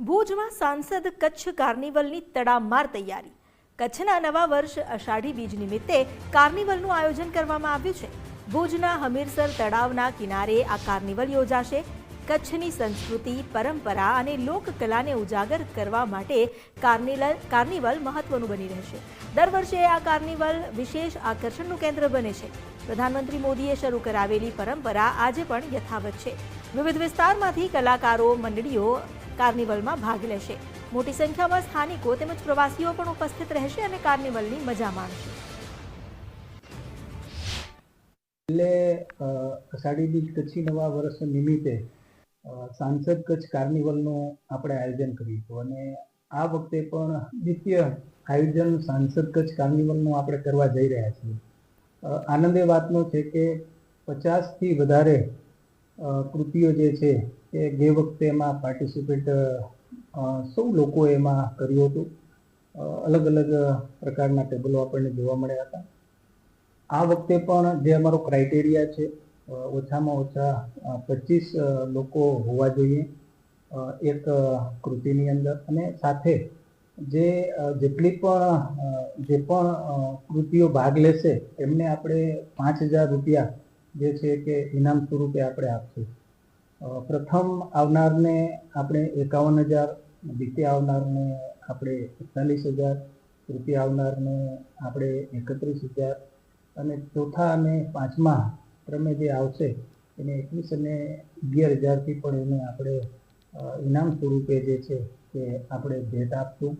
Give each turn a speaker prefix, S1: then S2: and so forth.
S1: ભુજમાં સાંસદ કચ્છ કાર્નિવલની તડામાર તૈયારી. કચ્છના નવા વર્ષ અષાઢી બીજ નિમિત્તે કાર્નિવલનું આયોજન કરવામાં આવ્યું છે. ભુજના હમીરસર તળાવના કિનારે આ કાર્નિવલ યોજાશે. કચ્છની સંસ્કૃતિ, પરંપરા અને લોકકલાને ઉજાગર કરવા માટે કાર્નિવલ મહત્વનું બની રહેશે. દર વર્ષે આ કાર્નિવલ વિશેષ આકર્ષણનું કેન્દ્ર બને છે. પ્રધાનમંત્રી મોદીએ શરૂ કરાવેલી પરંપરા આજે પણ યથાવત છે. વિવિધ વિસ્તારમાંથી કલાકારો મંડળીઓ કાર્નિવલમાં ભાગ લેશે. મોટી સંખ્યામાં સ્થાનિકો તેમજ પ્રવાસીઓ પણ ઉપસ્થિત રહેશે અને કાર્નિવલની મજા માણશે.
S2: અષાઢી બીજ કચ્છી નવા વર્ષ નિમિત્તે સાંસદ કચ્છ કાર્નિવલનું આપણે આયોજન કર્યું હતું અને આ વખતે પણ દ્વિતીય આયોજન સાંસદ કચ્છ કાર્નિવલનું આપણે કરવા જઈ રહ્યા છીએ. આનંદ એ વાતનો છે કે 50થી વધારે કૃતિઓ જે છે એ ગઈ વખતે એમાં પાર્ટિસિપેટ સૌ લોકોએ એમાં કર્યું હતું. અલગ અલગ પ્રકારના ટેબલો આપણને જોવા મળ્યા હતા. આ વખતે પણ જે અમારો ક્રાઇટેરિયા છે, ઓછામાં ઓછા 25 લોકો હોવા જોઈએ એક કૃતિની અંદર, અને સાથે જેટલી પણ કૃતિઓ ભાગ લેશે એમને આપણે 5,000 રૂપિયા જે છે કે ઇનામ સ્વરૂપે આપણે આપશું. પ્રથમ આવનારને આપણે 51,000, દ્વિતીય આવનારને આપણે 41,000, તૃતીય આવનારને આપણે 31,000 અને ચોથા અને પાંચમા ક્રમે જે આવશે એને 21 અને 11,000થી પણ એને આપણે ઇનામ સ્વરૂપે જે છે કે આપણે ભેટ આપશું.